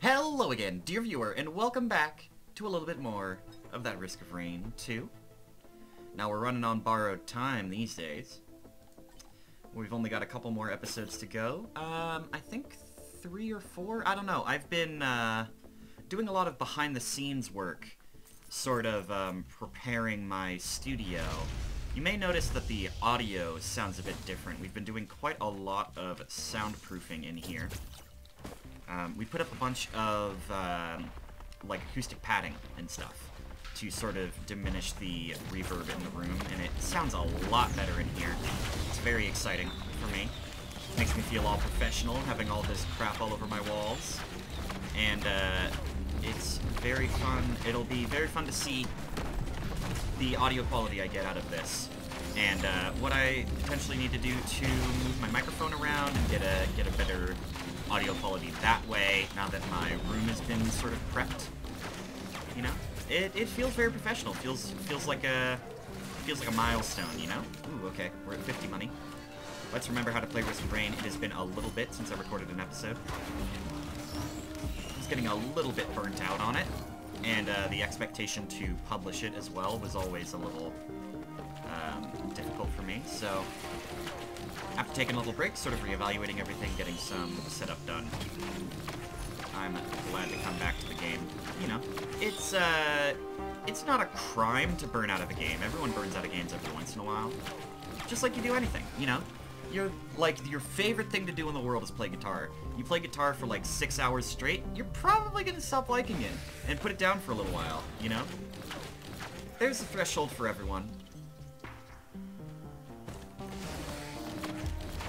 Hello again, dear viewer, and welcome back to a little bit more of that Risk of Rain 2. Now we're running on borrowed time these days. We've only got a couple more episodes to go. I think 3 or 4? I don't know. I've been doing a lot of behind-the-scenes work, sort of preparing my studio. You may notice that the audio sounds a bit different. We've been doing quite a lot of soundproofing in here. We put up a bunch of, like, acoustic padding and stuff to sort of diminish the reverb in the room, and it sounds a lot better in here. It's very exciting for me. Makes me feel all professional, having all this crap all over my walls. And, it's very fun. It'll be very fun to see the audio quality I get out of this. And, what I potentially need to do to move my microphone around and get a better audio quality that way, now that my room has been sort of prepped. You know? It feels very professional. Feels like a milestone, you know? Ooh, okay. We're at 50 money. Let's remember how to play Risk of Rain. It has been a little bit since I recorded an episode. I was getting a little bit burnt out on it, and the expectation to publish it as well was always a little difficult for me, so after taking a little break, sort of reevaluating everything, getting some setup done, I'm glad to come back to the game. You know, it's not a crime to burn out of a game. Everyone burns out of games every once in a while. Just like you do anything, you know? You're, like, your favorite thing to do in the world is play guitar. You play guitar for, like, 6 hours straight, you're probably gonna stop liking it and put it down for a little while, you know? There's a threshold for everyone.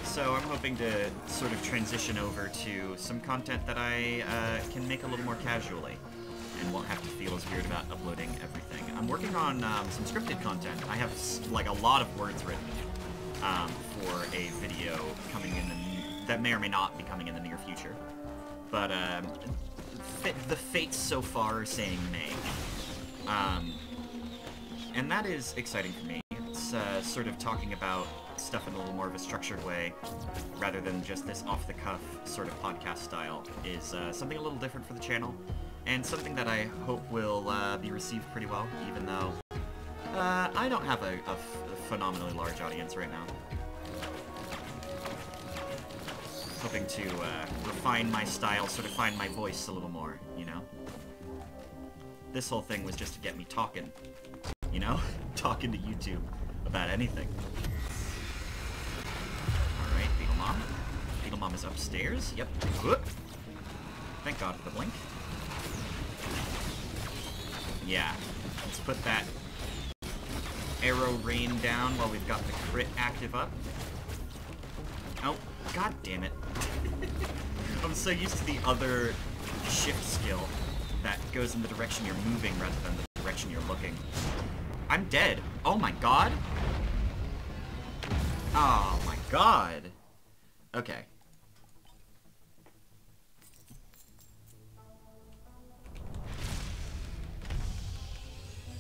So I'm hoping to sort of transition over to some content that I can make a little more casually and won't have to feel as weird about uploading everything. I'm working on some scripted content. I have like a lot of words written for a video coming in that may or may not be coming in the near future. But the fates so far are saying May. And that is exciting for me. It's sort of talking about stuff in a little more of a structured way, rather than just this off-the-cuff sort of podcast style, is something a little different for the channel, and something that I hope will be received pretty well, even though I don't have a phenomenally large audience right now. Hoping to refine my style, sort of find my voice a little more, you know? This whole thing was just to get me talking, you know? Talking to YouTube about anything. Beetle Mom is upstairs. Yep. Whoop. Thank God for the blink. Yeah. Let's put that arrow rain down while we've got the crit active up. Oh, god damn it. I'm so used to the other shift skill that goes in the direction you're moving rather than the direction you're looking. I'm dead. Oh my god. Oh my god. Okay.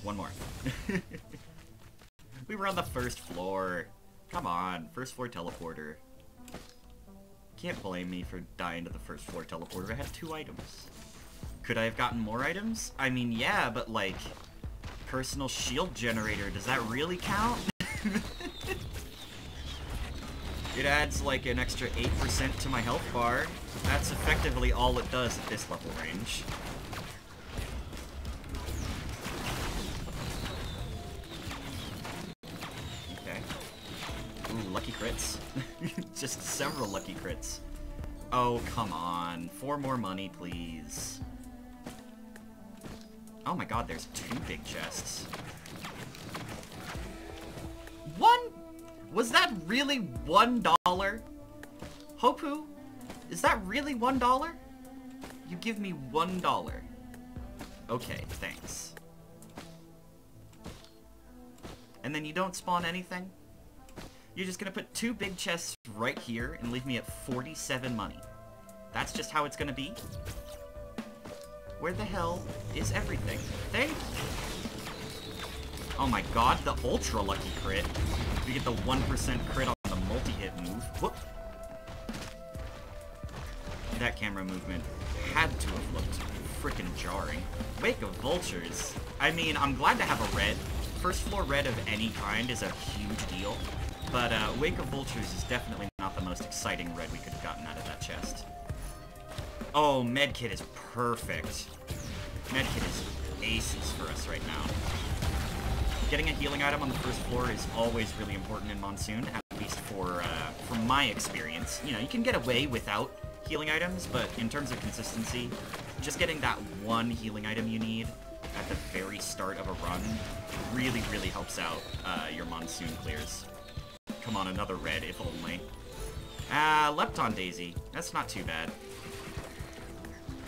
One more. We were on the first floor. Come on, first floor teleporter. Can't blame me for dying to the first floor teleporter. I had 2 items. Could I have gotten more items? I mean, yeah, but like, personal shield generator, does that really count? It adds like an extra 8% to my health bar. That's effectively all it does at this level range. Okay. Ooh, lucky crits. Just several lucky crits. Oh, come on. 4 more money, please. Oh my god, there's 2 big chests. One? Was that really $1? Hopu? Is that really $1? You give me $1. Okay, thanks. And then you don't spawn anything? You're just gonna put 2 big chests right here and leave me at 47 money. That's just how it's gonna be? Where the hell is everything? Thank you. Oh my god, the ultra lucky crit. We get the 1% crit on the multi-hit move. Whoop. That camera movement had to have looked sorry. Wake of Vultures. I mean, I'm glad to have a red. First floor red of any kind is a huge deal. But Wake of Vultures is definitely not the most exciting red we could have gotten out of that chest. Oh, Medkit is perfect. Medkit is aces for us right now. Getting a healing item on the first floor is always really important in Monsoon, at least from my experience. You know, you can get away without healing items, but in terms of consistency, just getting that one healing item you need at the very start of a run really, really helps out your Monsoon clears. Come on, another red, if only. Lepton Daisy. That's not too bad.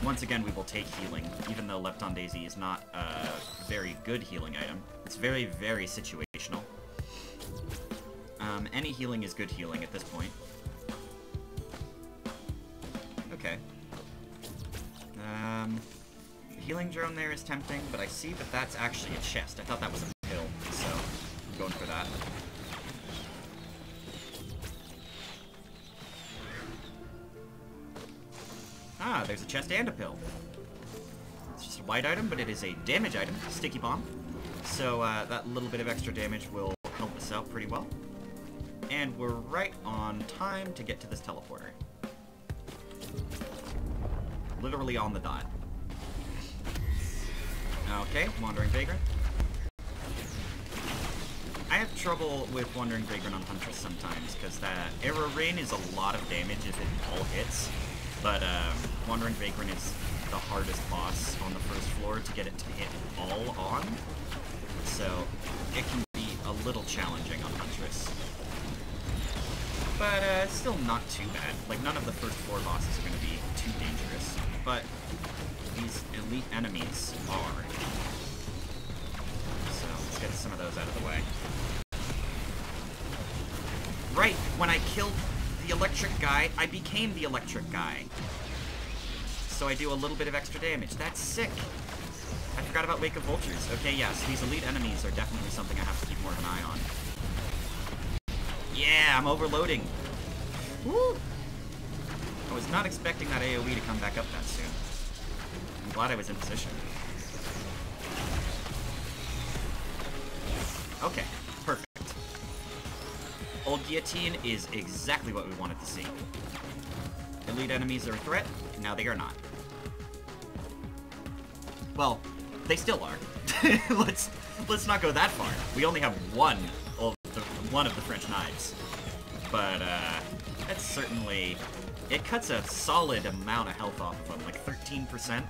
Once again, we will take healing, even though Lepton Daisy is not a very good healing item. It's very, very situational. Any healing is good healing at this point. Okay. The healing drone there is tempting, but I see that that's actually a chest. I thought that was a pill, so I'm going for that. Ah, there's a chest and a pill. It's just a white item, but it is a damage item, Sticky Bomb. So that little bit of extra damage will help us out pretty well. And we're right on time to get to this teleporter. Literally on the dot. Okay, Wandering Vagrant. I have trouble with Wandering Vagrant on Huntress sometimes, because that Arrow Rain is a lot of damage if it all hits. But Wandering Vagrant is the hardest boss on the first floor to get it to hit all on. So it can be a little challenging on Huntress. But it's still not too bad. Like, none of the first floor bosses are going to be too dangerous. But these elite enemies are. So let's get some of those out of the way. Right, when I killed the electric guy, I became the electric guy. So I do a little bit of extra damage. That's sick. I forgot about Wake of Vultures. Okay, yeah, so these elite enemies are definitely something I have to keep more of an eye on. Yeah, I'm overloading. Woo! I was not expecting that AoE to come back up that soon. I'm glad I was in position. Okay, perfect. Old Guillotine is exactly what we wanted to see. Elite enemies are a threat. Now they are not. Well, they still are. let's not go that far. We only have one of the French knives. But that's certainly, it cuts a solid amount of health off of them, like 13%,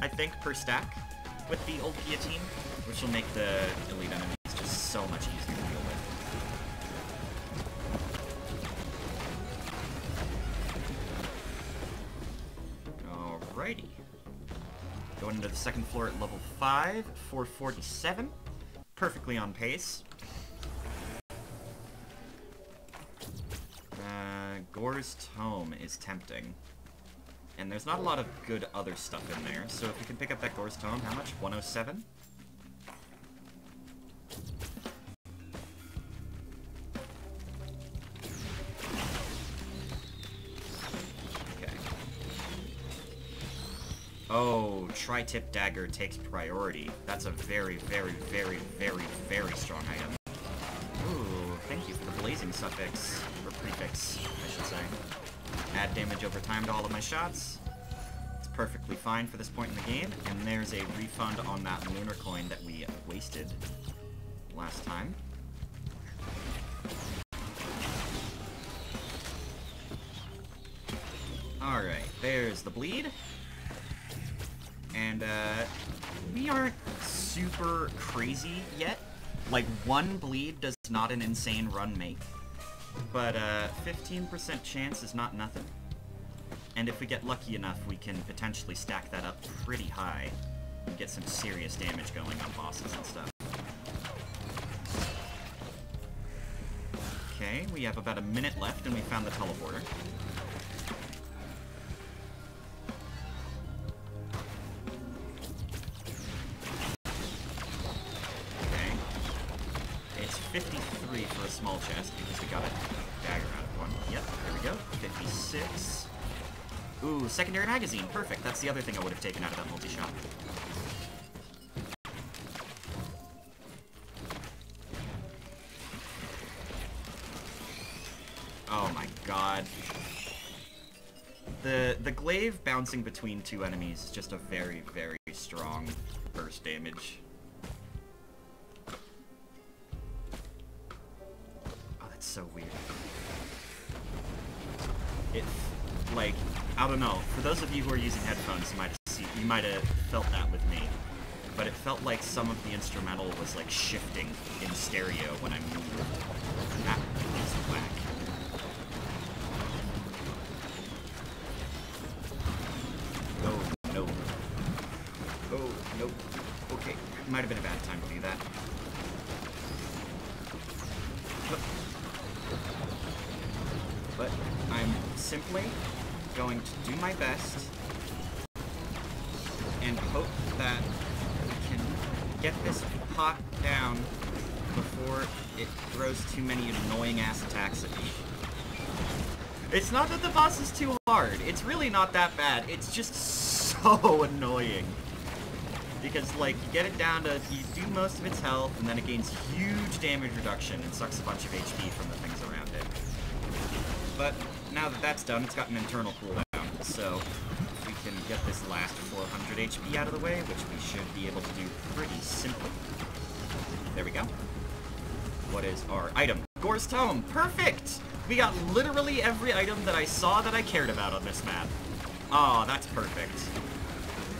I think, per stack with the Old Guillotine, which will make the elite enemies just so much easier to deal with. Alrighty. Going into the second floor at level 5, 447. Perfectly on pace. Gore's Tome is tempting. And there's not a lot of good other stuff in there, so if we can pick up that Gore's Tome, how much? 107? Okay. Oh, Tri-Tip Dagger takes priority. That's a very, very, very, very, very strong item. Ooh, thank you for the blazing suffix, or prefix, I should say. Add damage over time to all of my shots. It's perfectly fine for this point in the game, and there's a refund on that lunar coin that we wasted last time. Alright, there's the bleed. And, we aren't super crazy yet. Like, one bleed does not an insane run make. But, 15% chance is not nothing. And if we get lucky enough, we can potentially stack that up pretty high and get some serious damage going on bosses and stuff. Okay, we have about a minute left and we found the teleporter. Okay. It's 53 for a small chest because we got a dagger out of one. Yep, there we go. 56. Ooh, secondary magazine. Perfect. That's the other thing I would have taken out of that multi-shot. Oh my god. The glaive bouncing between two enemies is just a very, very strong burst damage. Oh, that's so weird. It, like, I don't know. For those of you who are using headphones, you might have felt that with me. But it felt like some of the instrumental was like shifting in stereo when I moved. That is whack. Oh, no. Oh, no. Okay. Might have been a bad time to do that. But I'm simply going to do my best and hope that we can get this pot down before it throws too many annoying-ass attacks at me. It's not that the boss is too hard. It's really not that bad. It's just so annoying. Because, like, you get it down to, you do most of its health, and then it gains huge damage reduction and sucks a bunch of HP from the things around it. But now that that's done, it's got an internal cooldown, so if we can get this last 400 HP out of the way, which we should be able to do pretty simply. There we go. What is our item? Gore's Tome! Perfect! We got literally every item that I saw that I cared about on this map. Oh, that's perfect.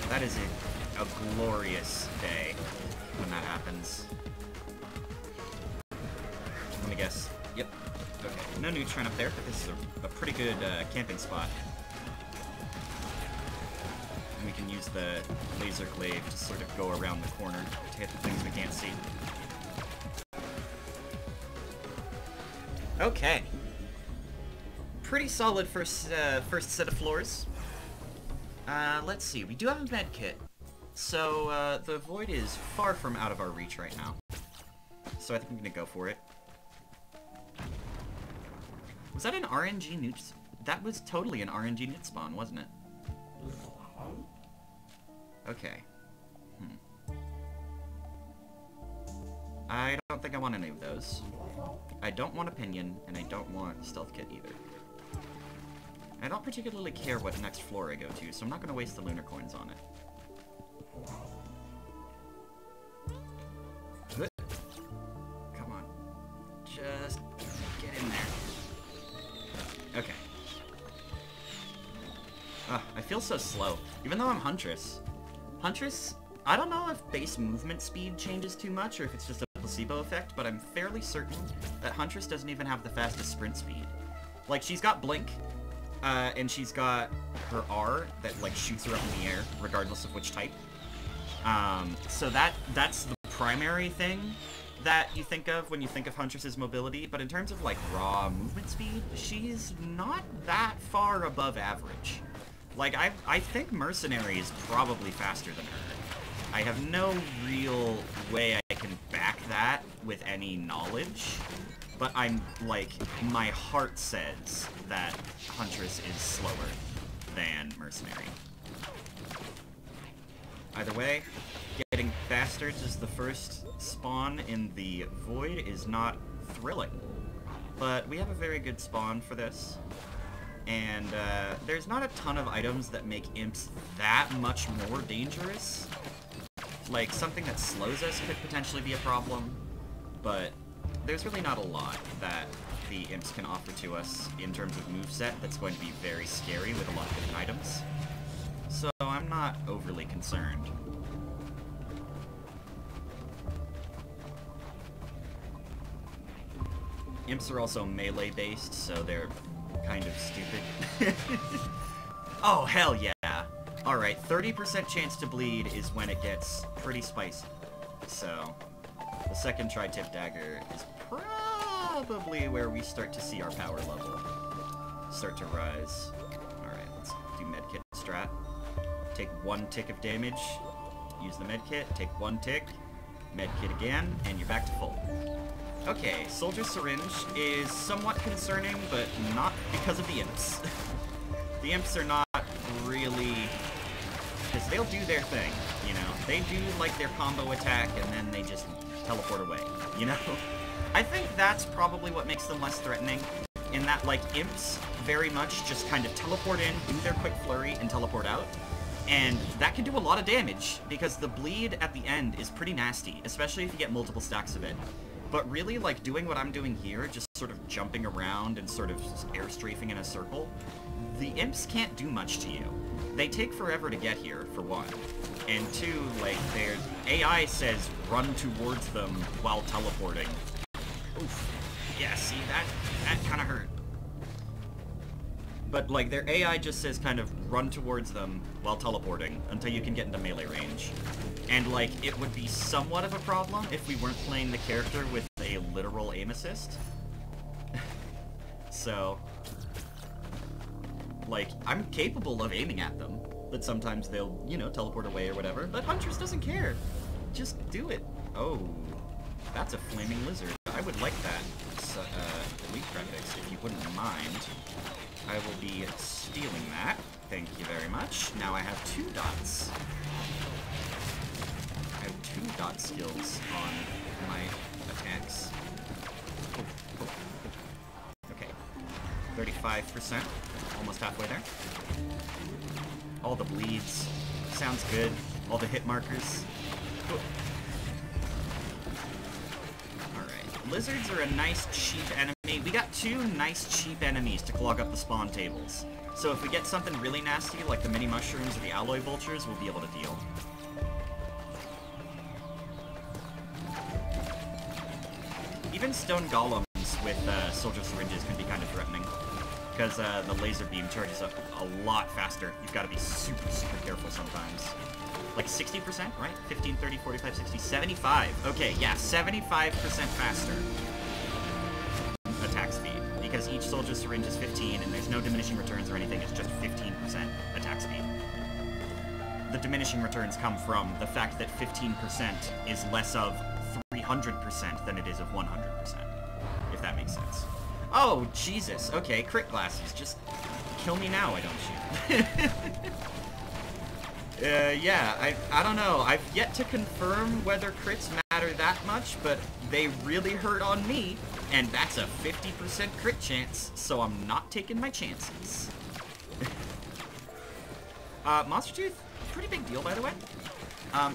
That is a glorious day when that happens. Let me guess. Yep. Okay. No neutron up there, but this is a pretty good camping spot. And we can use the laser glaive to sort of go around the corner to hit the things we can't see. Okay. Pretty solid first set of floors. Let's see. We do have a med kit. So, the void is far from out of our reach right now. So I think I'm gonna go for it. Was that an RNG newt? That was totally an RNG newt spawn, wasn't it? Okay. I don't think I want any of those. I don't want opinion, and I don't want stealth kit either. I don't particularly care what next floor I go to, so I'm not going to waste the lunar coins on it. Come on. Just get in there. Okay. I feel so slow. Even though I'm Huntress. Huntress, I don't know if base movement speed changes too much, or if it's just a placebo effect, but I'm fairly certain that Huntress doesn't even have the fastest sprint speed. Like, she's got Blink, and she's got her R that, like, shoots her up in the air, regardless of which type. So that's the primary thing that you think of when you think of Huntress's mobility, but in terms of, like, raw movement speed, she's not that far above average. Like, I think Mercenary is probably faster than her. I have no real way I can back that with any knowledge, but I'm, like, my heart says that Huntress is slower than Mercenary. Either way, getting bastards as the first spawn in the void is not thrilling. But we have a very good spawn for this. And there's not a ton of items that make imps that much more dangerous. Like, something that slows us could potentially be a problem, but there's really not a lot that the imps can offer to us in terms of moveset that's going to be very scary with a lot of different items. So I'm not overly concerned. Imps are also melee-based, so they're kind of stupid. Oh, hell yeah! Alright, 30% chance to bleed is when it gets pretty spicy. So, the second tri-tip dagger is probably where we start to see our power level start to rise. Alright, let's do medkit strat. Take 1 tick of damage, use the medkit, take 1 tick, medkit again, and you're back to full. Okay, Soldier Syringe is somewhat concerning, but not because of the imps. The imps are not they'll do their thing, you know? They do, like, their combo attack, and then they just teleport away, you know? I think that's probably what makes them less threatening, in that, like, imps very much just kind of teleport in, do their quick flurry, and teleport out. And that can do a lot of damage, because the bleed at the end is pretty nasty, especially if you get multiple stacks of it. But really, like, doing what I'm doing here, just sort of jumping around and sort of air strafing in a circle, the imps can't do much to you. They take forever to get here, for one. And two, like, their AI says run towards them while teleporting. Oof. Yeah, see, that kind of hurt. But, like, their AI just says kind of run towards them while teleporting until you can get into melee range. And, like, it would be somewhat of a problem if we weren't playing the character with a literal aim assist. So, like, I'm capable of aiming at them, but sometimes they'll, you know, teleport away or whatever. But Huntress doesn't care. Just do it. Oh, that's a flaming lizard. I would like that. So, Elite Prefix, if you wouldn't mind. I will be stealing that. Thank you very much. Now I have 2 dots. I have 2 dot skills on my attacks. Okay. 35%. Almost halfway there. All the bleeds. Sounds good. All the hit markers. Lizards are a nice, cheap enemy. We got 2 nice, cheap enemies to clog up the spawn tables. So if we get something really nasty, like the mini mushrooms or the alloy vultures, we'll be able to deal. Even stone golems with soldier syringes can be kind of threatening, because the laser beam charges up a lot faster. You've got to be super, super careful sometimes. Like 60%, right? 15, 30, 45, 60, 75. Okay, yeah, 75% faster attack speed. Because each soldier syringe is 15, and there's no diminishing returns or anything, it's just 15% attack speed. The diminishing returns come from the fact that 15% is less of 300% than it is of 100%. If that makes sense. Oh, Jesus. Okay, crit glasses. Just kill me now, why don't you? Yeah, I don't know. I've yet to confirm whether crits matter that much, but they really hurt on me, and that's a 50% crit chance, so I'm not taking my chances. Monster Tooth, pretty big deal, by the way.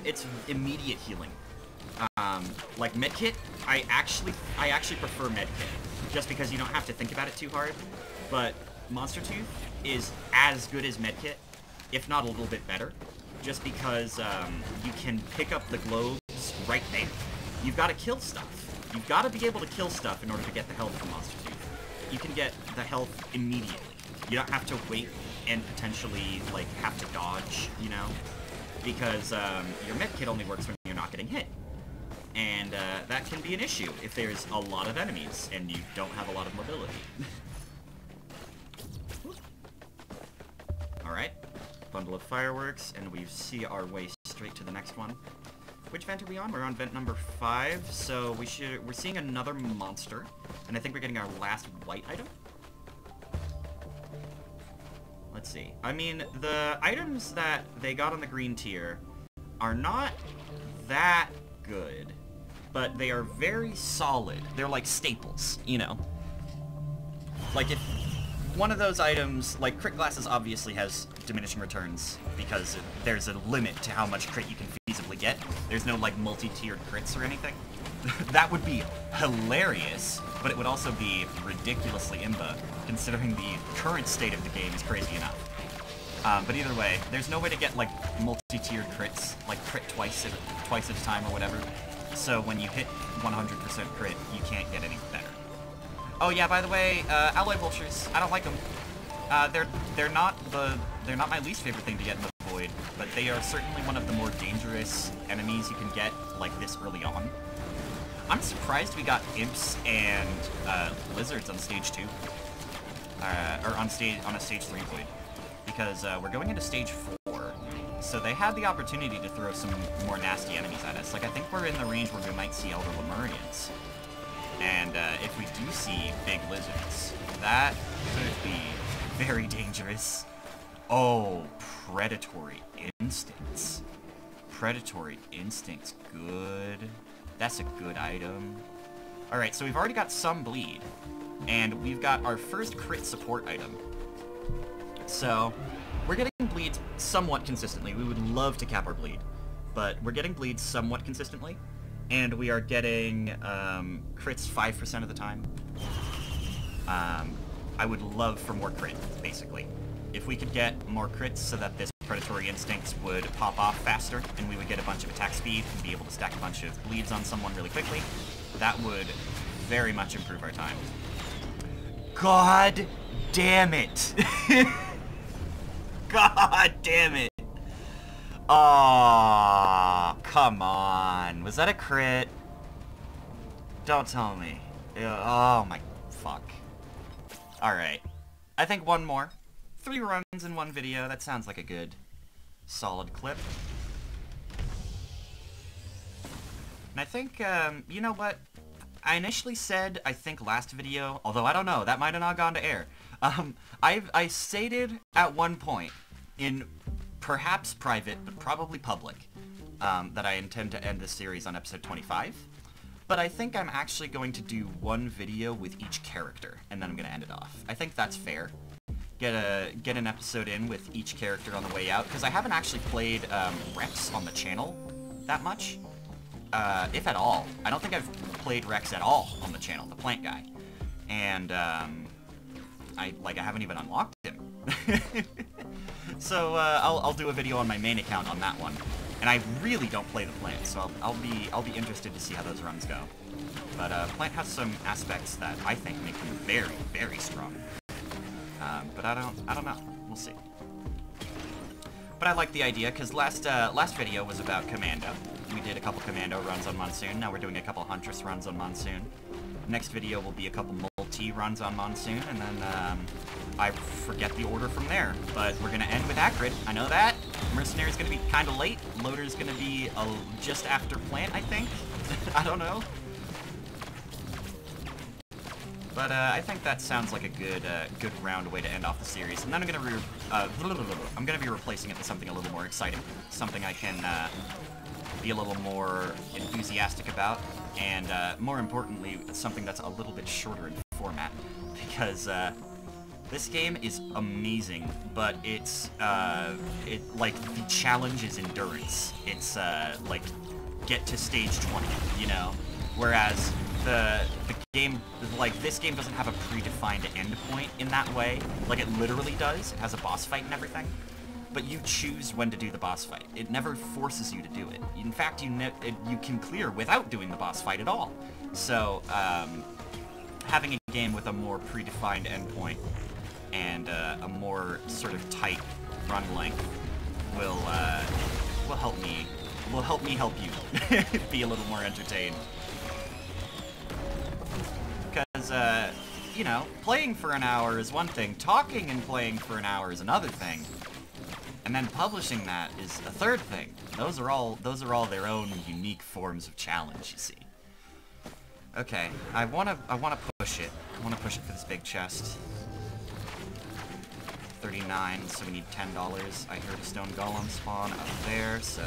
It's immediate healing. Like Medkit, I actually prefer Medkit, just because you don't have to think about it too hard, but Monster Tooth is as good as Medkit, if not a little bit better. Just because you can pick up the globes right there. You've got to kill stuff. You've got to be able to kill stuff in order to get the health from Monster Tooth. You can get the health immediately. You don't have to wait and potentially, like, have to dodge, you know? Because your medkit only works when you're not getting hit. And that can be an issue if there's a lot of enemies and you don't have a lot of mobility. Alright. Bundle of fireworks, and we see our way straight to the next one. Which vent are we on? We're on vent number 5, so we're seeing another monster, and I think we're getting our last white item. Let's see. I mean, the items that they got on the green tier are not that good, but they are very solid. They're like staples, you know? Like if one of those items, like crit glasses obviously has diminishing returns because there's a limit to how much crit you can feasibly get. There's no like multi-tiered crits or anything. That would be hilarious, but it would also be ridiculously imba, considering the current state of the game is crazy enough. But either way, there's no way to get like multi-tiered crits, like crit twice at a time or whatever. So when you hit 100% crit, you can't get any better. Oh yeah, by the way, alloy vultures, I don't like them. They're not my least favorite thing to get in the void, but they are certainly one of the more dangerous enemies you can get like this early on. I'm surprised we got imps and lizards on stage 2, or on a stage 3 void, because we're going into stage 4. So they had the opportunity to throw some more nasty enemies at us. Like I think we're in the range where we might see Elder Lemurians. And if we do see big lizards, that could be very dangerous. Oh, predatory instinct. Predatory Instinct's good. That's a good item. Alright, so we've already got some bleed. And we've got our first crit support item. So, we're getting bleed somewhat consistently. We would love to cap our bleed. But we're getting bleed somewhat consistently. And we are getting crits 5% of the time. I would love for more crit, basically. If we could get more crits so that this Predatory Instincts would pop off faster, and we would get a bunch of attack speed and be able to stack a bunch of bleeds on someone really quickly, that would very much improve our time. God damn it! God damn it! Oh, come on. Was that a crit? Don't tell me. Oh my fuck. Alright. I think one more. 3 runs in one video. That sounds like a good, solid clip. And I think, you know what? I initially said, I think last video, although I don't know, that might have not gone to air. I stated at one point, in perhaps private, but probably public, that I intend to end this series on episode 25. But I think I'm actually going to do one video with each character, and then I'm going to end it off. I think that's fair. Get an episode in with each character on the way out, because I haven't actually played Rex on the channel that much, if at all. I don't think I've played Rex at all on the channel, the plant guy. And I haven't even unlocked him. So I'll do a video on my main account on that one. And I really don't play the plant, so I'll be interested to see how those runs go. But plant has some aspects that I think make him very, very strong. But I don't know. We'll see. But I like the idea, because last video was about Commando. We did a couple Commando runs on Monsoon. Now we're doing a couple Huntress runs on Monsoon. Next video will be a couple MUL-T runs on Monsoon, and then I forget the order from there. But we're going to end with Acrid. I know that. Mercenary's going to be kind of late. Loader's going to be just after Plant, I think. I don't know. But I think that sounds like a good round way to end off the series. And then I'm gonna be replacing it with something a little more exciting, something I can be a little more enthusiastic about, and more importantly, something that's a little bit shorter in format, because this game is amazing, but it's like the challenge is endurance. It's like get to stage 20, you know, whereas the game, like, this game doesn't have a predefined endpoint in that way. Like, it literally does. It has a boss fight and everything. But you choose when to do the boss fight. It never forces you to do it. In fact, you can clear without doing the boss fight at all. So, having a game with a more predefined endpoint and a more sort of tight run length will help me help you be a little more entertained. Because, you know, playing for an hour is one thing, talking and playing for an hour is another thing, and then publishing that is a third thing. Those are all their own unique forms of challenge, you see. Okay, I wanna push it. I wanna push it for this big chest. 39, so we need $10. I heard a stone golem spawn up there, so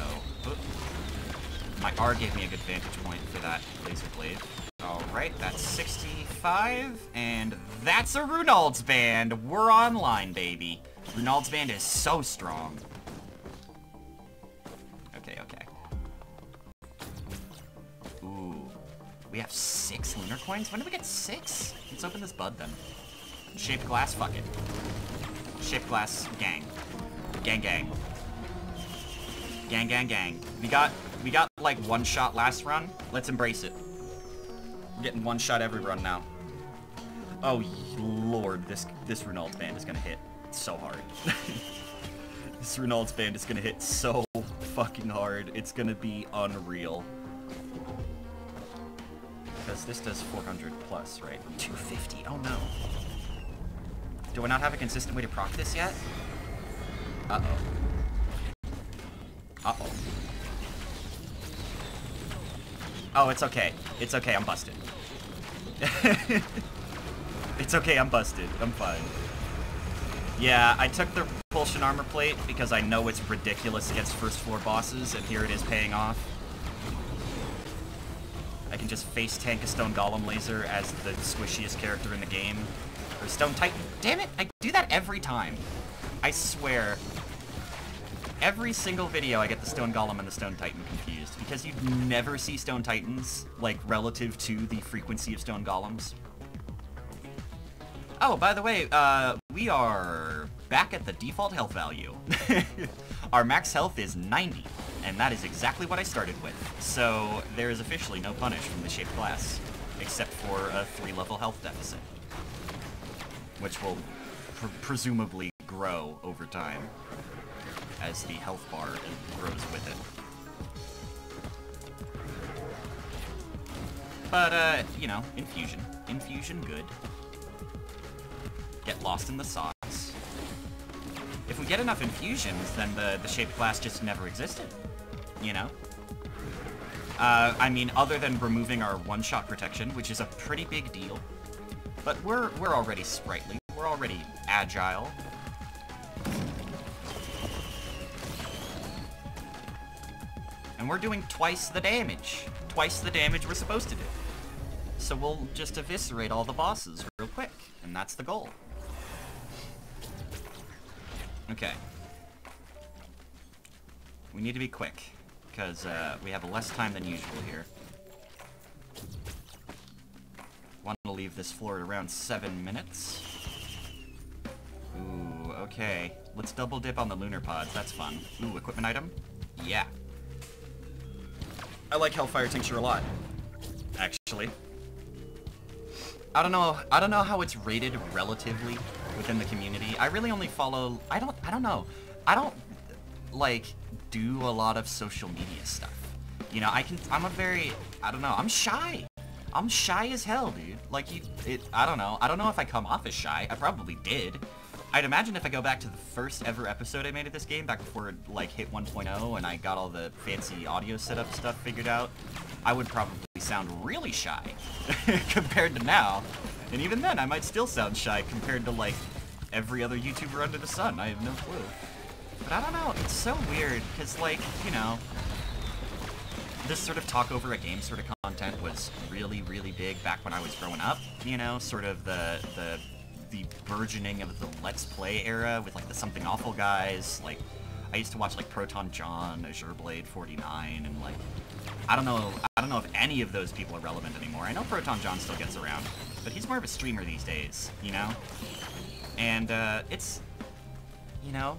my R gave me a good vantage point for that laser blade. Alright, that's 65, and that's a Runald's Band! We're online, baby! Runald's Band is so strong. Okay. Ooh. We have 6 lunar coins? When did we get 6? Let's open this bud, then. Shaped glass? Fuck it. Shaped glass, gang. Gang. Gang. We got, like, one shot last run. Let's embrace it. We're getting one shot every run now. Oh, Lord, this Runald's Band is gonna hit so hard. This Runald's Band is gonna hit so fucking hard. It's gonna be unreal. Because this does 400 plus, right? 250, oh no. Do I not have a consistent way to proc this yet? Uh-oh. Oh, it's okay. It's okay, I'm busted. It's okay, I'm busted. I'm fine. Yeah, I took the Propulsion Armor Plate because I know it's ridiculous against first floor bosses, and here it is paying off. I can just face tank a Stone Golem Laser as the squishiest character in the game. Or Stone Titan. Damn it! I do that every time. I swear. Every single video I get the Stone Golem and the Stone Titan confused, because you never see Stone Titans, like, relative to the frequency of Stone Golems. Oh, by the way, we are back at the default health value. Our max health is 90, and that is exactly what I started with. So there is officially no punish from the shape class, except for a 3-level health deficit, which will presumably grow over time as the health bar grows with it. But, you know, infusion. Infusion, good. Get lost in the sauce. If we get enough infusions, then the shaped class just never existed. You know? I mean, other than removing our one-shot protection, which is a pretty big deal. But we're already sprightly. We're already agile. And we're doing twice the damage. Twice the damage we're supposed to do. So we'll just eviscerate all the bosses real quick. And that's the goal. Okay. We need to be quick, because we have less time than usual here. Want to leave this floor at around 7 minutes. Ooh, okay. Let's double dip on the lunar pods, that's fun. Ooh, equipment item? Yeah. I like Hellfire Tincture a lot, actually. I don't know how it's rated relatively within the community. I really only follow, I don't know. I don't, like, do a lot of social media stuff. You know, I'm a very, I don't know, I'm shy. I'm shy as hell, dude. Like, I don't know if I come off as shy. I probably did. I'd imagine if I go back to the first ever episode I made of this game, back before it, like, hit 1.0 and I got all the fancy audio setup stuff figured out, I would probably sound really shy compared to now. And even then, I might still sound shy compared to, like, every other YouTuber under the sun. I have no clue. But I don't know, it's so weird, because, like, you know, this sort of talk over a game sort of content was really, really big back when I was growing up, you know, sort of the burgeoning of the Let's Play era with, like, the Something Awful guys. Like, I used to watch, like, Proton John, Azure Blade 49, and, like, I don't know if any of those people are relevant anymore. I know Proton John still gets around, but he's more of a streamer these days, you know? And, it's, you know,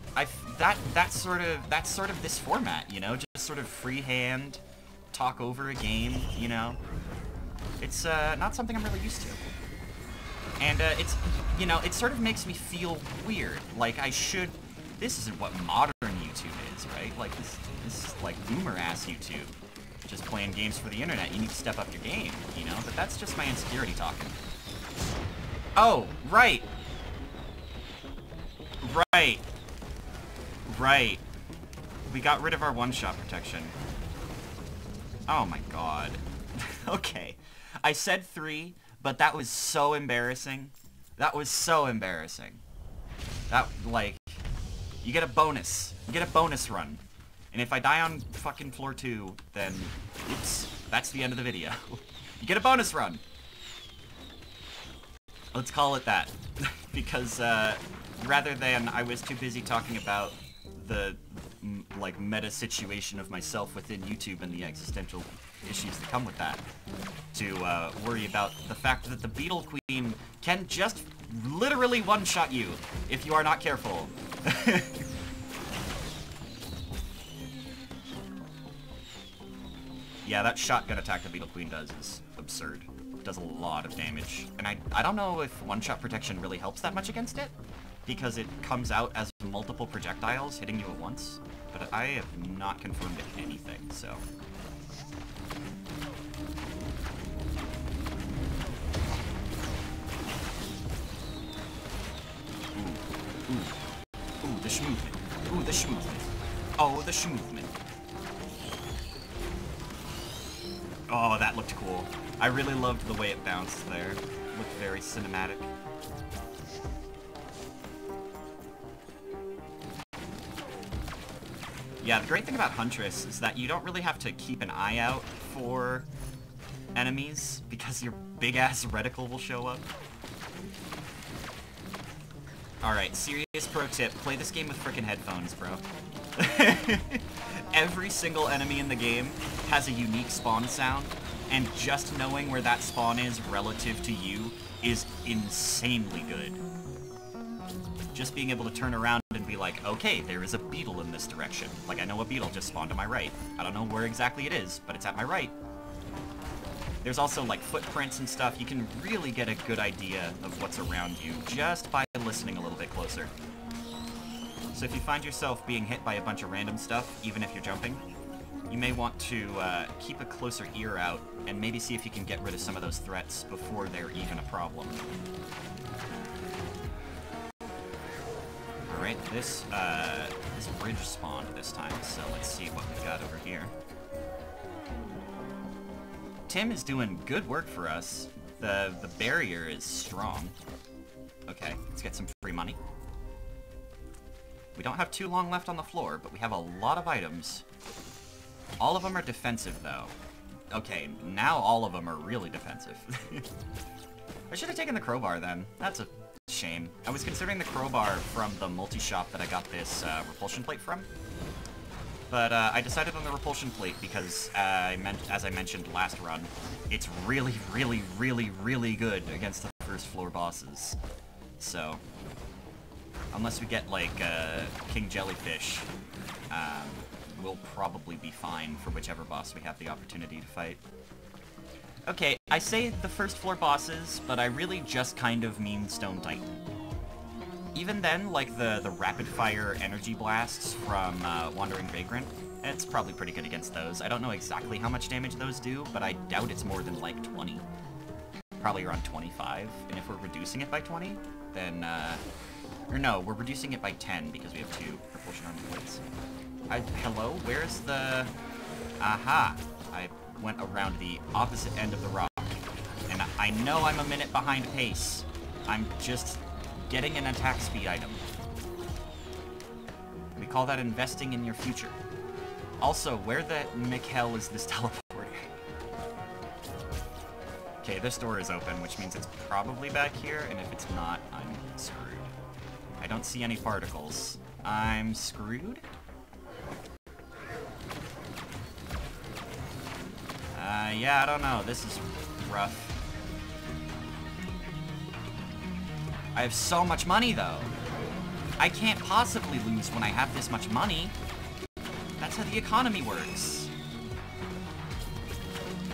that's sort of this format, you know? Just sort of freehand, talk over a game, you know? It's, not something I'm really used to. And, it's, you know, it sort of makes me feel weird. Like, this isn't what modern YouTube is, right? Like, this is, like, boomer-ass YouTube. Just playing games for the internet. You need to step up your game, you know? But that's just my insecurity talking. Oh, right! Right. We got rid of our one-shot protection. Oh my god. Okay. I said 3, but that was so embarrassing. That was so embarrassing. That, like, you get a bonus. You get a bonus run. And if I die on fucking floor 2, then, oops, that's the end of the video. You get a bonus run. Let's call it that. Because, rather than I was too busy talking about the, like, meta situation of myself within YouTube and the existential issues that come with that, to worry about the fact that the Beetle Queen can just literally one-shot you if you are not careful. Yeah, that shotgun attack the Beetle Queen does is absurd. It does a lot of damage. And I don't know if one-shot protection really helps that much against it, because it comes out as multiple projectiles hitting you at once. But I have not confirmed anything, so... Ooh, the schmovement. Ooh, the schmovement. Oh, the schmovement. Oh, that looked cool. I really loved the way it bounced there. It looked very cinematic. Yeah, the great thing about Huntress is that you don't really have to keep an eye out for enemies, because your big-ass reticle will show up. Alright, serious pro tip, play this game with frickin' headphones, bro. Every single enemy in the game has a unique spawn sound, and just knowing where that spawn is relative to you is insanely good. Just being able to turn around and be like, okay, there is a beetle in this direction. Like, I know a beetle just spawned to my right. I don't know where exactly it is, but it's at my right. There's also, like, footprints and stuff. You can really get a good idea of what's around you just by listening a little bit closer. So if you find yourself being hit by a bunch of random stuff, even if you're jumping, you may want to keep a closer ear out and maybe see if you can get rid of some of those threats before they're even a problem. Alright, this bridge spawned this time, so let's see what we've got over here. Tim is doing good work for us. The barrier is strong. Okay, let's get some free money. We don't have too long left on the floor, but we have a lot of items. All of them are defensive, though. Okay, now all of them are really defensive. I should have taken the crowbar, then. That's a shame. I was considering the crowbar from the multi-shop that I got this repulsion plate from. But I decided on the repulsion plate because, as I mentioned last run, it's really, really, really, really good against the first floor bosses. So, unless we get, like, King Jellyfish, we'll probably be fine for whichever boss we have the opportunity to fight. Okay, I say the first floor bosses, but I really just kind of mean Stone Titan. Even then, like the rapid-fire energy blasts from Wandering Vagrant, it's probably pretty good against those. I don't know exactly how much damage those do, but I doubt it's more than like 20. Probably around 25, and if we're reducing it by 20, then, or no, we're reducing it by 10 because we have 2 propulsion armor plates. Hello? Where's the... Aha! I went around the opposite end of the rock, and I know I'm a minute behind pace. I'm just getting an attack speed item. We call that investing in your future. Also, where the Mikkel is this teleporter? Okay, this door is open, which means it's probably back here, and if it's not, I'm screwed. I don't see any particles. I'm screwed? Yeah, I don't know. This is rough. I have so much money, though. I can't possibly lose when I have this much money. That's how the economy works.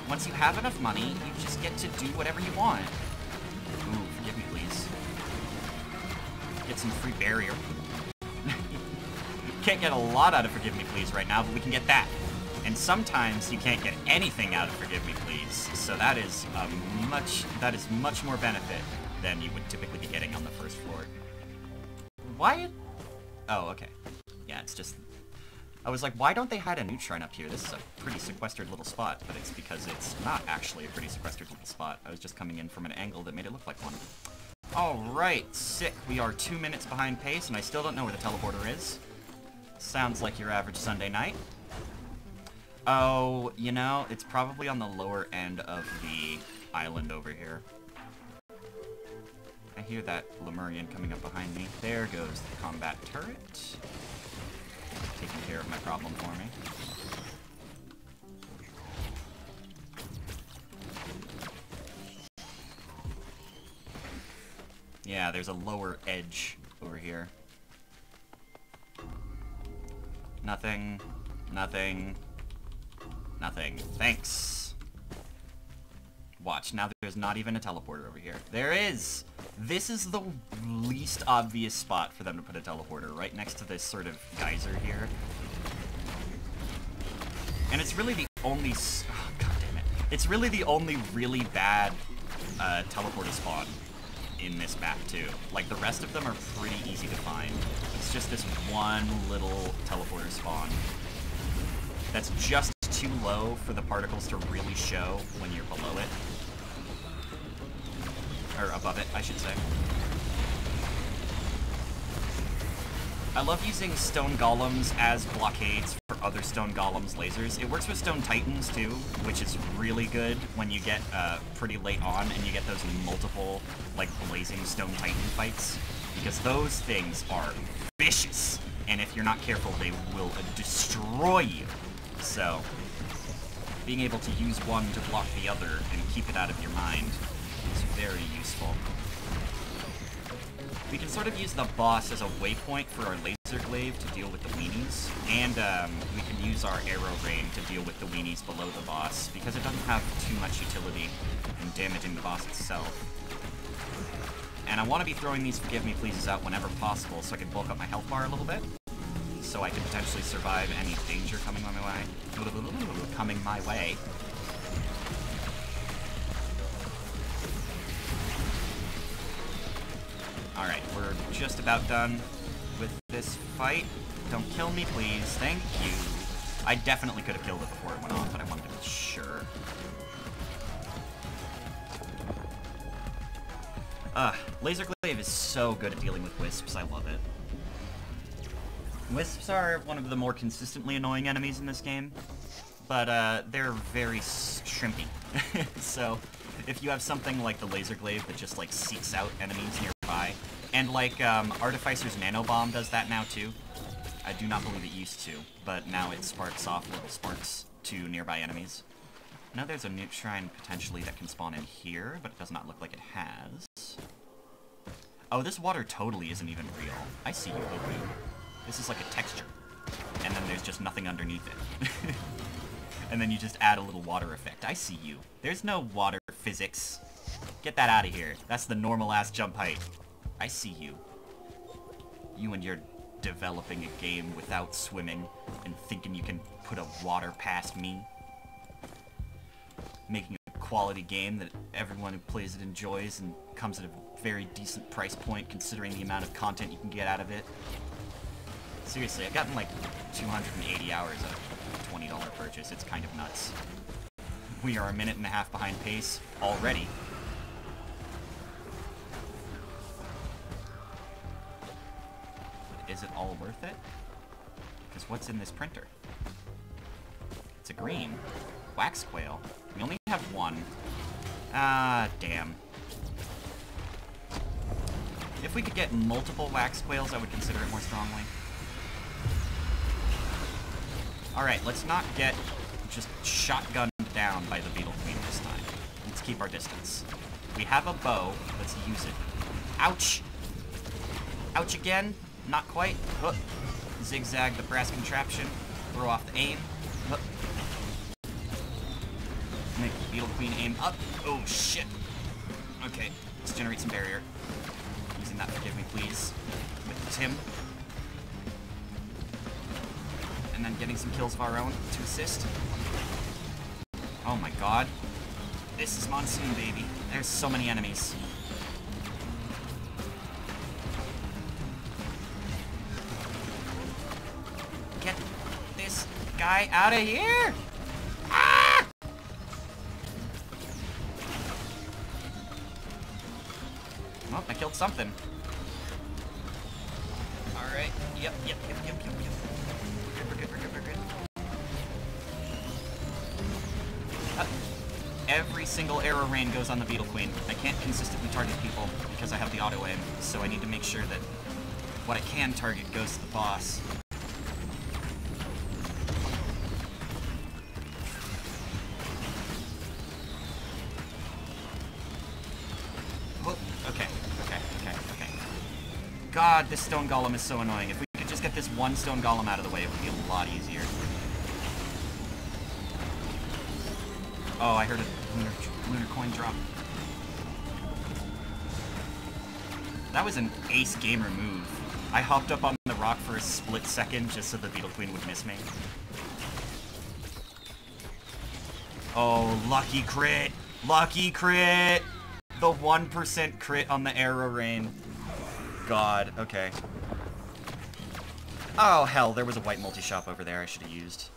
Once you have enough money, you just get to do whatever you want. Ooh, forgive me, please. Get some free barrier. Can't get a lot out of Forgive Me Please right now, but we can get that. And sometimes you can't get anything out of Forgive Me Please, so that is much more benefit than you would typically be getting on the first floor. Why? Oh, okay. Yeah, it's just... I was like, why don't they hide a new shrine up here? This is a pretty sequestered little spot, but it's because it's not actually a pretty sequestered little spot. I was just coming in from an angle that made it look like one. Alright, sick. We are 2 minutes behind pace, and I still don't know where the teleporter is. Sounds like your average Sunday night. Oh, you know, it's probably on the lower end of the island over here. I hear that Lemurian coming up behind me. There goes the combat turret. Taking care of my problem for me. Yeah, there's a lower edge over here. Nothing. Nothing. Nothing. Thanks. Watch, now there's not even a teleporter over here. There is! This is the least obvious spot for them to put a teleporter, right next to this sort of geyser here. And it's really the only... Oh, God damn it. It's really the only really bad teleporter spawn in this map, too. Like, the rest of them are pretty easy to find. It's just this one little teleporter spawn that's just too low for the particles to really show when you're below it. Or above it, I should say. I love using stone golems as blockades for other stone golems' lasers. It works with stone titans too, which is really good when you get pretty late on and you get those multiple, like, blazing stone titan fights, because those things are vicious, and if you're not careful, they will destroy you. So, being able to use one to block the other and keep it out of your mind is very useful. We can sort of use the boss as a waypoint for our laser glaive to deal with the weenies, and we can use our arrow rain to deal with the weenies below the boss, because it doesn't have too much utility in damaging the boss itself. And I want to be throwing these Forgive Me Pleases out whenever possible, so I can bulk up my health bar a little bit, so I can potentially survive any danger coming my way. Alright, we're just about done with this fight. Don't kill me, please. Thank you. I definitely could have killed it before it went off, but I wanted to be sure. Laser Glaive is so good at dealing with wisps. I love it. Wisps are one of the more consistently annoying enemies in this game, but they're very shrimpy. So, if you have something like the Laser Glaive that just, like, seeks out enemies nearby, and, like, Artificer's Nano Bomb does that now, too. I do not believe it used to, but now it sparks off little sparks to nearby enemies. Now there's a newt shrine, potentially, that can spawn in here, but it does not look like it has. Oh, this water totally isn't even real. I see you, Oku. This is like a texture. And then there's just nothing underneath it. And then you just add a little water effect. I see you. There's no water physics. Get that out of here. That's the normal-ass jump height. I see you. You and your developing a game without swimming and thinking you can put a water past me. Making a quality game that everyone who plays it enjoys and comes at a very decent price point considering the amount of content you can get out of it. Seriously, I've gotten like 280 hours out of a $20 purchase. It's kind of nuts. We are a minute and a half behind pace already. But is it all worth it? Because what's in this printer? It's a green. Wax quail. We only have one. Ah, damn. If we could get multiple wax quails, I would consider it more strongly. Alright, let's not get just shotgunned down by the Beetle Queen this time. Let's keep our distance. We have a bow. Let's use it. Ouch! Ouch again? Not quite. Huh. Zigzag the brass contraption. Throw off the aim. Huh. Make the Beetle Queen aim up. Oh, shit. Okay, let's generate some barrier. Using that Forgive Me Please with Tim. And then getting some kills of our own to assist. Oh my god. This is Monsoon, baby. There's so many enemies. Get this guy out of here! Ah! Well, I killed something. Alright. Yep. Every single arrow rain goes on the Beetle Queen. I can't consistently target people because I have the auto aim, so I need to make sure that what I can target goes to the boss. Oh, okay. God, this stone golem is so annoying. If we could just get this one stone golem out of the way, it would be a lot easier. Oh, I heard a lunar coin drop. That was an ace gamer move. I hopped up on the rock for a split second just so the Beetle Queen would miss me. Oh, lucky crit! Lucky crit! The 1% crit on the arrow rain. God, okay. Oh, hell, there was a white multi-shop over there I should have used.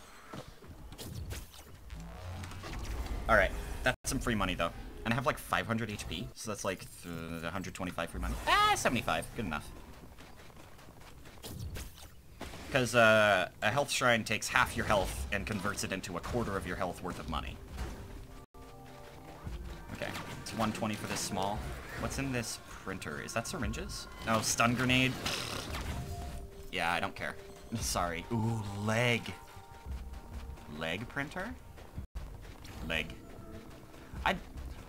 Alright, that's some free money, though. And I have like 500 HP, so that's like 125 free money. Ah, 75. Good enough. Because a health shrine takes half your health and converts it into a quarter of your health worth of money. Okay, it's 120 for this small. What's in this printer? Is that syringes? Oh, stun grenade. Yeah, I don't care. Sorry. Ooh, leg. Leg printer? Leg.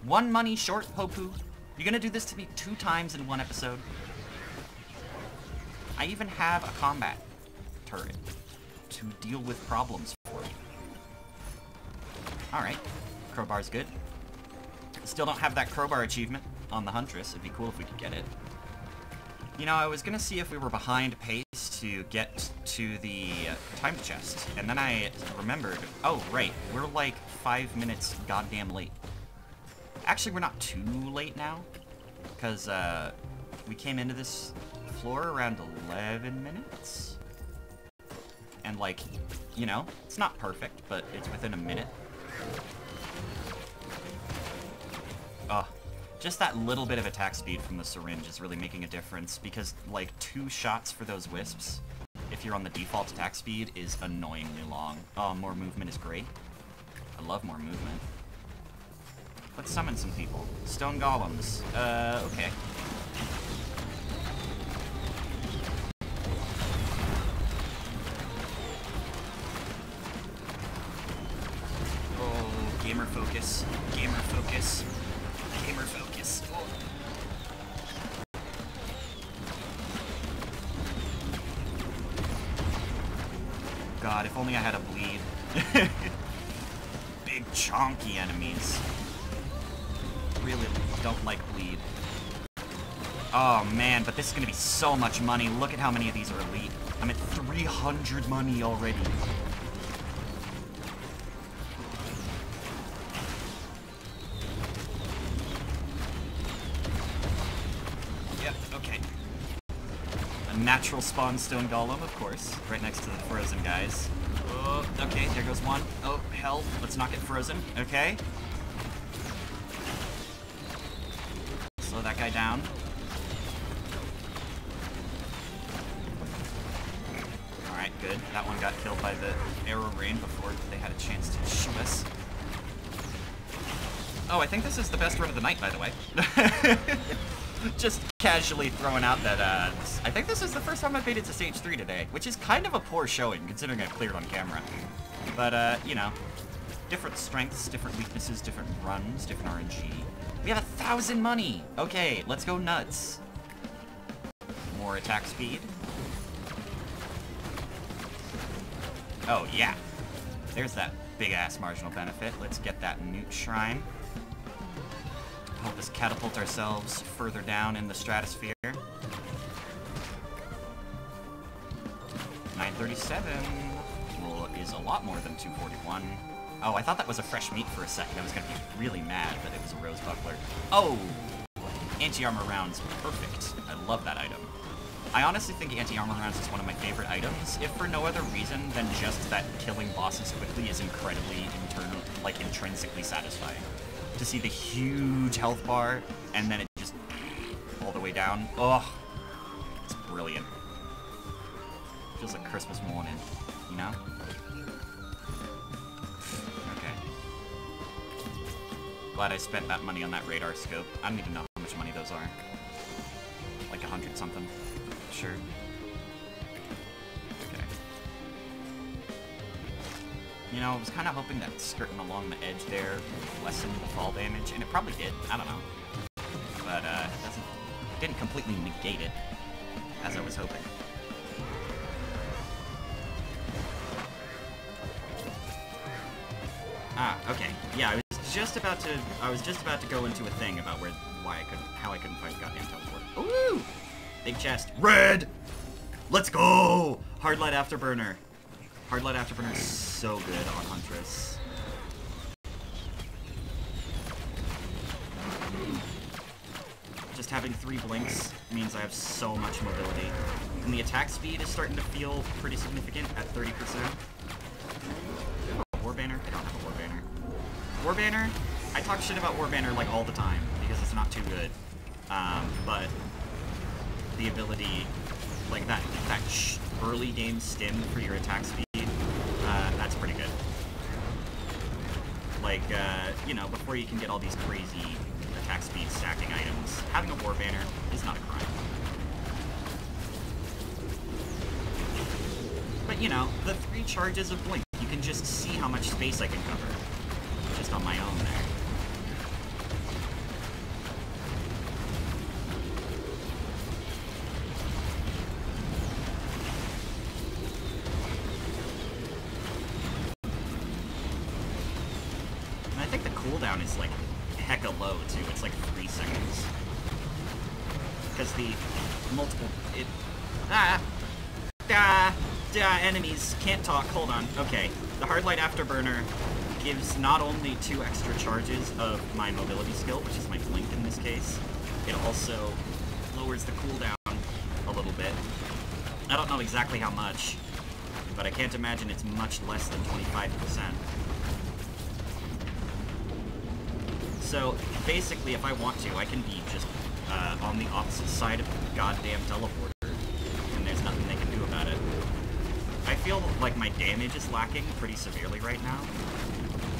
One money short, Hopu. You're gonna do this to me 2 times in one episode? I even have a combat turret to deal with problems for me. Alright. Crowbar's good. Still don't have that crowbar achievement on the Huntress. It'd be cool if we could get it. You know, I was gonna see if we were behind pace to get to the timed chest, and then I remembered, oh, right, we're like 5 minutes goddamn late. Actually, we're not too late now, because we came into this floor around 11 minutes. And, like, you know, it's not perfect, but it's within a minute. Ugh. Just that little bit of attack speed from the syringe is really making a difference, because, like, 2 shots for those wisps, if you're on the default attack speed, is annoyingly long. Oh, more movement is great. I love more movement. Let's summon some people. Stone golems. Okay. Oh, gamer focus. Gamer focus. Gamer focus. Oh. God, if only I had a bleed. Big chonky enemies. Really don't like bleed. Oh man, but this is gonna be so much money. Look at how many of these are elite. I'm at 300 money already. Yep, okay. A natural spawn stone golem, of course, right next to the frozen guys. Oh, okay, there goes one. Oh, hell, let's not get frozen. Okay. Slow that guy down. Alright, good. That one got killed by the arrow rain before they had a chance to shoot us. Oh, I think this is the best run of the night, by the way. Just casually throwing out that, I think this is the first time I've made it to stage 3 today, which is kind of a poor showing, considering I cleared on camera. But, you know, different strengths, different weaknesses, different runs, different RNG. We have 1,000 money! Okay, let's go nuts. More attack speed. Oh, yeah. There's that big-ass marginal benefit. Let's get that Newt Shrine. Help us catapult ourselves further down in the stratosphere. 937 is a lot more than 241. Oh, I thought that was a fresh meat for a second. I was going to be really mad that it was a rose buckler. Oh! Anti-armor rounds, perfect. I love that item. I honestly think anti-armor rounds is one of my favorite items, if for no other reason than just that killing bosses quickly is incredibly intrinsically satisfying. To see the huge health bar, and then it just all the way down. Ugh. It's brilliant. Feels like Christmas morning, you know? Okay. Glad I spent that money on that radar scope. I don't even know how much money those are. Like 100 something. Sure. Okay. You know, I was kind of hoping that skirting along the edge there lessened the fall damage, and it probably did. I don't know. But, it didn't completely negate it, as I was hoping. Ah, okay. Yeah, I was just about to go into a thing about how I couldn't find goddamn teleport. Ooh! Big chest. Red! Let's go! Hard Light Afterburner. Hard Light Afterburner is so good on Huntress. Just having 3 blinks means I have so much mobility. And the attack speed is starting to feel pretty significant at 30%. War Banner? I don't have a War Banner. War Banner? I talk shit about War Banner like all the time because it's not too good. But the ability, like that early game stim for your attack speed, that's pretty good. Like, you know, before you can get all these crazy attack speed stacking items, having a war banner is not a crime. But, you know, the 3 charges of Blink, you can just see how much space I can cover, just on my own there. And I think the cooldown is, like, hecka low, too. It's like 3 seconds. Because the multiple... enemies can't talk. Hold on. Okay. The Hardlight Afterburner gives not only 2 extra charges of my mobility skill, which is my Blink in this case, it also lowers the cooldown a little bit. I don't know exactly how much, but I can't imagine it's much less than 25%. So, basically, if I want to, I can be just on the opposite side of the goddamn teleporter, and there's nothing they can do about it. I feel like my damage is lacking pretty severely right now.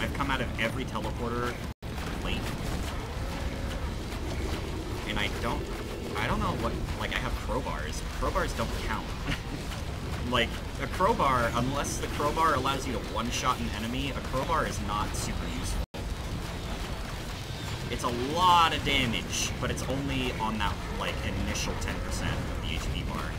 I've come out of every teleporter late. And I don't know what, like, I have crowbars. Crowbars don't count. Like, a crowbar, unless the crowbar allows you to one-shot an enemy, a crowbar is not super useful. It's a lot of damage, but it's only on that, like, initial 10% of the HP bar.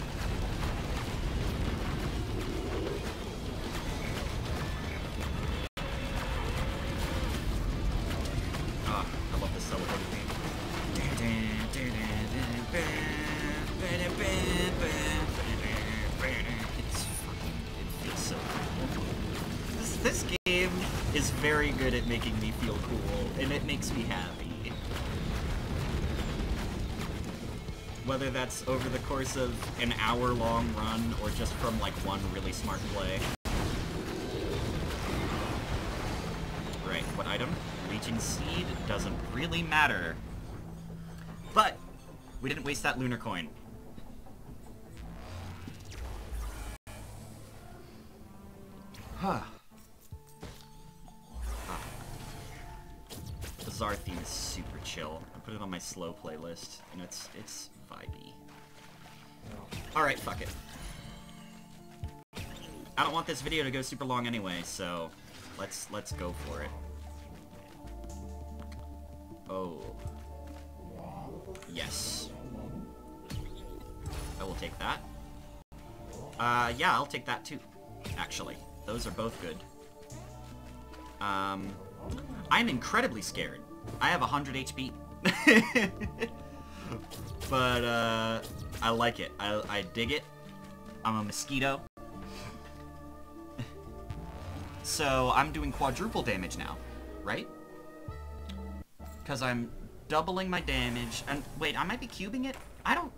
Ah, I love this teleporter theme. It's fucking, it feels so cool. This game is very good at making me feel cool, and it makes me happy. Whether that's over the course of an hour-long run, or just from, like, one really smart play. Right, what item? Reaching Seed doesn't really matter. But, we didn't waste that lunar coin. Huh. The Czar theme is super chill. I put it on my slow playlist, and it's vibey. Alright, fuck it. I don't want this video to go super long anyway, so let's go for it. Oh. Yes. I will take that. Yeah, I'll take that too, actually. Those are both good. I'm incredibly scared. I have 100 HP. But, I like it. I dig it. I'm a mosquito. So, I'm doing quadruple damage now, right? Because I'm doubling my damage, and wait, I might be cubing it? I don't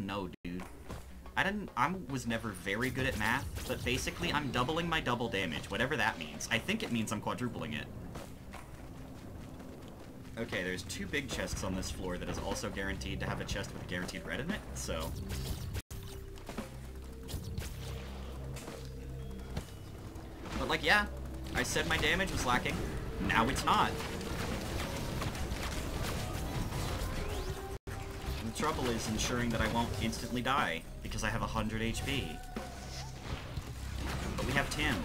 know, dude. I was never very good at math, but basically I'm doubling my double damage, whatever that means. I think it means I'm quadrupling it. Okay, there's 2 big chests on this floor that is also guaranteed to have a chest with guaranteed red in it, so... But, like, yeah, I said my damage was lacking. Now it's not. And the trouble is ensuring that I won't instantly die, because I have 100 HP. But we have Tim.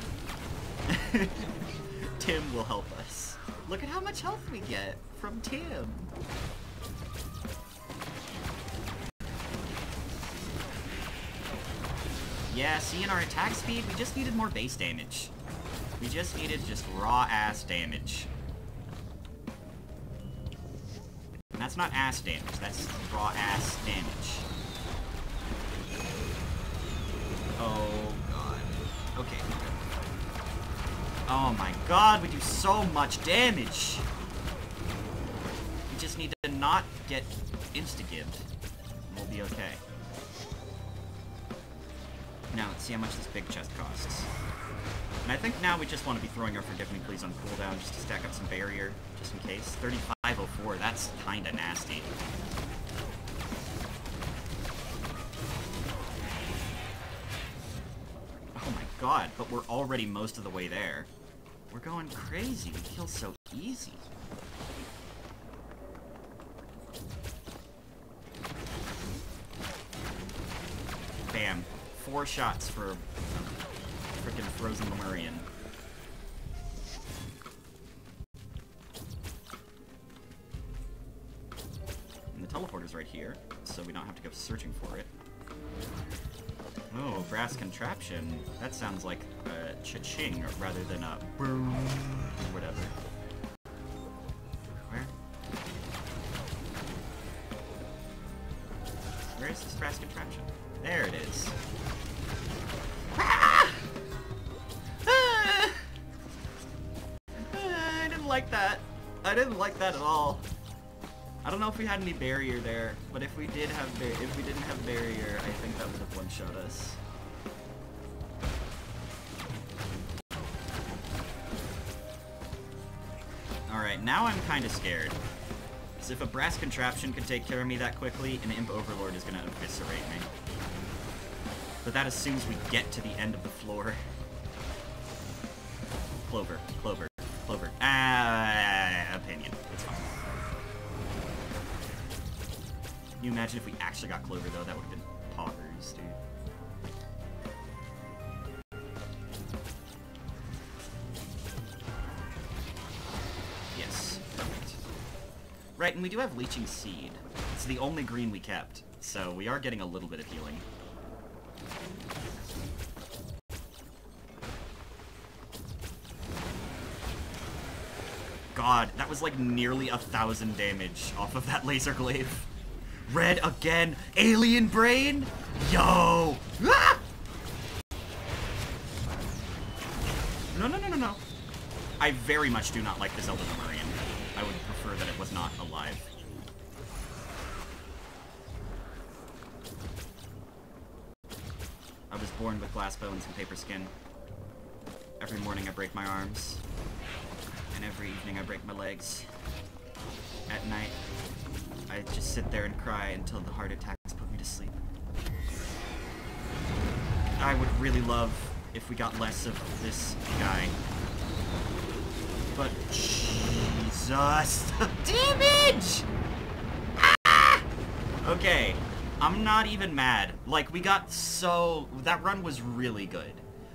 Tim will help us. Look at how much health we get from Tim. Yeah, see, in our attack speed, we just needed more base damage. We just needed just raw-ass damage. And that's not ass damage, that's raw-ass damage. Oh, God. Okay. Oh my God, we do so much damage! We just need to not get insta-gibbed, and we'll be okay. Now, let's see how much this big chest costs. And I think now we just want to be throwing our Forgive Me Please on cooldown just to stack up some barrier, just in case. 3504, that's kinda nasty. god, but we're already most of the way there. We're going crazy. We kill so easy. Bam. 4 shots for a frickin' frozen Lemurian. And the teleporter's right here, so we don't have to go searching for it. Oh, brass contraption. That sounds like a cha-ching rather than a boom or whatever. Where? Where is this brass contraption? There it is. Ah! Ah! I didn't like that. I didn't like that at all. I don't know if we had any barrier there, but if we didn't have barrier, I think that would have one-shot us. Alright, now I'm kind of scared. Because if a brass contraption could take care of me that quickly, an imp overlord is going to eviscerate me. But that assumes we get to the end of the floor. Clover, clover, clover. Opinion. It's fine. Can you imagine if we actually got clover, though? That would have been poggers, dude. Yes, perfect. Right, and we do have Leeching Seed. It's the only green we kept, so we are getting a little bit of healing. God, that was like nearly 1,000 damage off of that laser glaive. Red again! Alien brain? Yo! Ah! No, no, no, no, no. I very much do not like this Elder Lemurian. I would prefer that it was not alive. I was born with glass bones and paper skin. Every morning I break my arms. And every evening I break my legs. At night, I just sit there and cry until the heart attacks put me to sleep. I would really love if we got less of this guy. But Jesus, the damage! Ah! Okay, I'm not even mad. Like, we got so... That run was really good.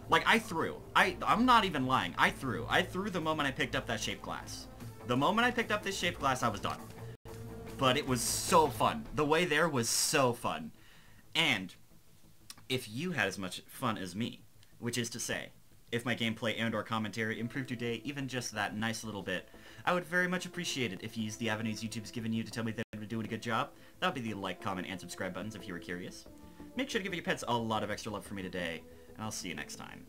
Like, I threw. I'm not even lying. I threw. I threw the moment I picked up that shaped glass. The moment I picked up this shaped glass, I was done. But it was so fun. The way there was so fun. And if you had as much fun as me, which is to say, if my gameplay and or commentary improved your day even just that nice little bit, I would very much appreciate it if you used the avenues YouTube's given you to tell me that we're doing a good job. That would be the like, comment, and subscribe buttons if you were curious. Make sure to give your pets a lot of extra love for me today, and I'll see you next time.